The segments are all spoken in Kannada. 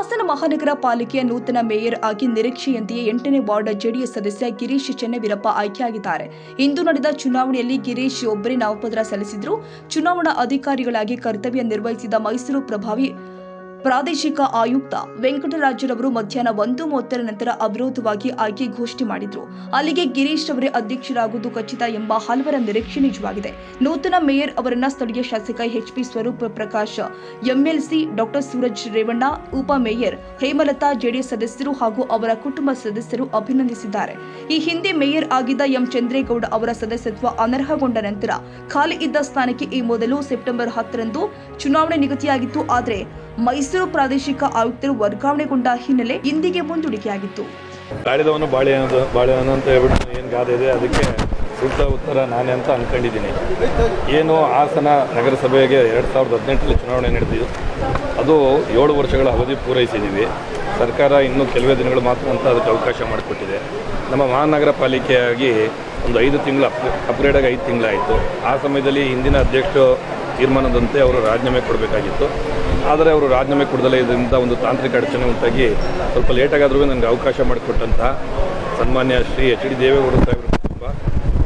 ಹಾಸನ ಮಹಾನಗರ ಪಾಲಿಕೆಯ ನೂತನ ಮೇಯರ್ ಆಗಿ ನಿರೀಕ್ಷೆಯಂತೆಯೇ 8ನೇ ವಾರ್ಡ್ ಜೆಡಿಎಸ್ ಸದಸ್ಯ ಗಿರೀಶ್ ಚೆನ್ನವೀರಪ್ಪ ಆಯ್ಕೆಯಾಗಿದ್ದಾರೆ. ಇಂದು ನಡೆದ ಚುನಾವಣೆಯಲ್ಲಿ ಗಿರೀಶ್ ಒಬ್ಬರೇ ನಾಮಪತ್ರ ಸಲ್ಲಿಸಿದ್ರು. ಚುನಾವಣಾ ಅಧಿಕಾರಿಗಳಾಗಿ ಕರ್ತವ್ಯ ನಿರ್ವಹಿಸಿದ ಮೈಸೂರು ಪ್ರಭಾವಿ ಪ್ರಾದೇಶಿಕ ಆಯುಕ್ತ ವೆಂಕಟರಾಜರವರು ಮಧ್ಯಾಹ್ನ 1:30 ನಂತರ ಅವಿರೋಧವಾಗಿ ಆಯ್ಕೆ ಘೋಷಣೆ ಮಾಡಿದ್ರು. ಅಲ್ಲಿಗೆ ಗಿರೀಶ್ ಅವರೇ ಅಧ್ಯಕ್ಷರಾಗುವುದು ಖಚಿತ ಎಂಬ ಹಲವರ ನಿರೀಕ್ಷೆ ನಿಜವಾಗಿದೆ. ನೂತನ ಮೇಯರ್ ಅವರನ್ನ ಸ್ಥಳೀಯ ಶಾಸಕ ಎಚ್.ಪಿ. ಸ್ವರೂಪ್ ಪ್ರಕಾಶ್, ಎಂಎಲ್ಸಿ ಡಾ. ಸೂರಜ್ ರೇವಣ್ಣ, ಉಪ ಮೇಯರ್ ಹೇಮಲತಾ, ಜೆಡಿಎಸ್ ಸದಸ್ಯರು ಹಾಗೂ ಅವರ ಕುಟುಂಬ ಸದಸ್ಯರು ಅಭಿನಂದಿಸಿದ್ದಾರೆ. ಈ ಹಿಂದೆ ಮೇಯರ್ ಆಗಿದ್ದ ಎಂ. ಚಂದ್ರೇಗೌಡ ಅವರ ಸದಸ್ಯತ್ವ ಅನರ್ಹಗೊಂಡ ನಂತರ ಖಾಲಿ ಇದ್ದ ಸ್ಥಾನಕ್ಕೆ ಈ ಮೊದಲು ಸೆಪ್ಟೆಂಬರ್ 10ರಂದು ಚುನಾವಣೆ ನಿಗದಿಯಾಗಿತ್ತು. ಆದರೆ ಮೈಸೂರು ಪ್ರಾದೇಶಿಕ ಆಯುಕ್ತರು ವರ್ಗಾವಣೆಗೊಂಡ ಹಿನ್ನೆಲೆ ಇಂದಿಗೆ ಮುಂದೂಡಿಕೆಯಾಗಿತ್ತು. ಕಾಡಿದವನು ಬಾಳೆಹಣ್ಣು ಅಂತ ಹೇಳ್ಬಿಟ್ಟು ಏನು ಗಾದೆ ಇದೆ, ಅದಕ್ಕೆ ಸೂಕ್ತ ಉತ್ತರ ನಾನೇ ಅಂತ ಅಂದ್ಕೊಂಡಿದ್ದೀನಿ. ಏನು ಹಾಸನ ನಗರಸಭೆಗೆ 2018ರಲ್ಲಿ ಚುನಾವಣೆ ನಡೆದಿದ್ದು, ಅದು 7 ವರ್ಷಗಳ ಅವಧಿ ಪೂರೈಸಿದ್ದೀವಿ. ಸರ್ಕಾರ ಇನ್ನೂ ಕೆಲವೇ ದಿನಗಳು ಮಾತ್ರ ಅಂತ ಅದಕ್ಕೆ ಅವಕಾಶ ಮಾಡಿಕೊಟ್ಟಿದೆ. ನಮ್ಮ ಮಹಾನಗರ ಪಾಲಿಕೆಯಾಗಿ ಒಂದು 5 ತಿಂಗಳು ಅಪ್ಗ್ರೇಡಾಗಿ 5 ತಿಂಗಳಾಯಿತು. ಆ ಸಮಯದಲ್ಲಿ ಹಿಂದಿನ ಅಧ್ಯಕ್ಷರು ತೀರ್ಮಾನದಂತೆ ಅವರು ರಾಜೀನಾಮೆ ಕೊಡಬೇಕಾಗಿತ್ತು. ಆದರೆ ಅವರು ರಾಜೀನಾಮೆ ಕೊಡದಲೇ ಇದರಿಂದ ಒಂದು ತಾಂತ್ರಿಕ ಅಡಚಣೆ ಉಂಟಾಗಿ ಸ್ವಲ್ಪ ಲೇಟಾಗಾದರೂ ನನಗೆ ಅವಕಾಶ ಮಾಡಿಕೊಟ್ಟಂತಹ ಸನ್ಮಾನ್ಯ ಶ್ರೀ ಎಚ್.ಡಿ. ದೇವೇಗೌಡ ಸಾಹೇಬ್ರ ಕುಟುಂಬ,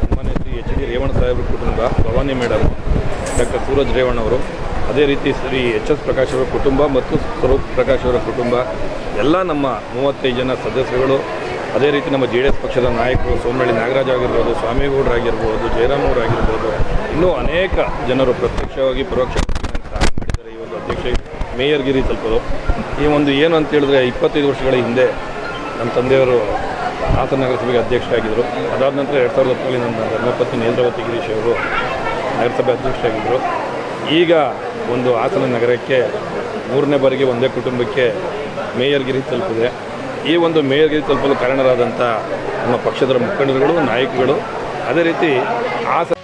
ಸನ್ಮಾನ್ಯ ಶ್ರೀ ಎಚ್.ಡಿ. ರೇವಣ್ಣ ಸಾಹೇಬ್ರ ಕುಟುಂಬ, ಭವಾನಿ ಮೇಡಮ್, ಡಾಕ್ಟರ್ ಸೂರಜ್ ರೇವಣ್ಣ ಅವರು, ಅದೇ ರೀತಿ ಶ್ರೀ ಎಚ್.ಎಸ್. ಪ್ರಕಾಶ್ ಅವರ ಕುಟುಂಬ ಮತ್ತು ಸ್ವರೂಪ್ ಪ್ರಕಾಶ್ ಅವರ ಕುಟುಂಬ, ಎಲ್ಲ ನಮ್ಮ 35 ಜನ ಸದಸ್ಯರುಗಳು, ಅದೇ ರೀತಿ ನಮ್ಮ ಜೆಡಿಎಸ್ ಪಕ್ಷದ ನಾಯಕರು ಸೋಮನಹಳ್ಳಿ ನಾಗರಾಜ್ ಆಗಿರ್ಬೋದು, ಸ್ವಾಮಿಗೌಡರಾಗಿರ್ಬೋದು, ಜಯರಾಮ್ ಅವರಾಗಿರ್ಬೋದು, ಇನ್ನೂ ಅನೇಕ ಜನರು ಪ್ರತ್ಯಕ್ಷವಾಗಿ ಪರೋಕ್ಷವಾಗಿ ಸಹಾಯ ಮಾಡಿದ್ದಾರೆ ಈ ಒಂದು ಅಧ್ಯಕ್ಷ ಮೇಯರ್ಗಿರಿ ತಲುಪೋದು. ಈ ಒಂದು ಏನು ಅಂತ ಹೇಳಿದ್ರೆ 25 ವರ್ಷಗಳ ಹಿಂದೆ ನಮ್ಮ ತಂದೆಯವರು ಹಾಸನ ನಗರಸಭೆಗೆ ಅಧ್ಯಕ್ಷರಾಗಿದ್ದರು. ಅದಾದ ನಂತರ 2010ರಲ್ಲಿ ನನ್ನ ಧರ್ಮಪತ್ನಿ ನೇತ್ರಾವತಿ ಗಿರೀಶ್ ಅವರು ನಗರಸಭೆ ಅಧ್ಯಕ್ಷರಾಗಿದ್ದರು. ಈಗ ಒಂದು ಹಾಸನ ನಗರಕ್ಕೆ 3ನೇ ಬಾರಿಗೆ ಒಂದೇ ಕುಟುಂಬಕ್ಕೆ ಮೇಯರ್ಗಿರಿ ತಲುಪಿದೆ. ಈ ಒಂದು ಮೇಯರ್ಗಿರಿ ತಲುಪಲು ಕಾರಣರಾದಂಥ ನಮ್ಮ ಪಕ್ಷದ ಮುಖಂಡರುಗಳು, ನಾಯಕರುಗಳು, ಅದೇ ರೀತಿ ಹಾಸನ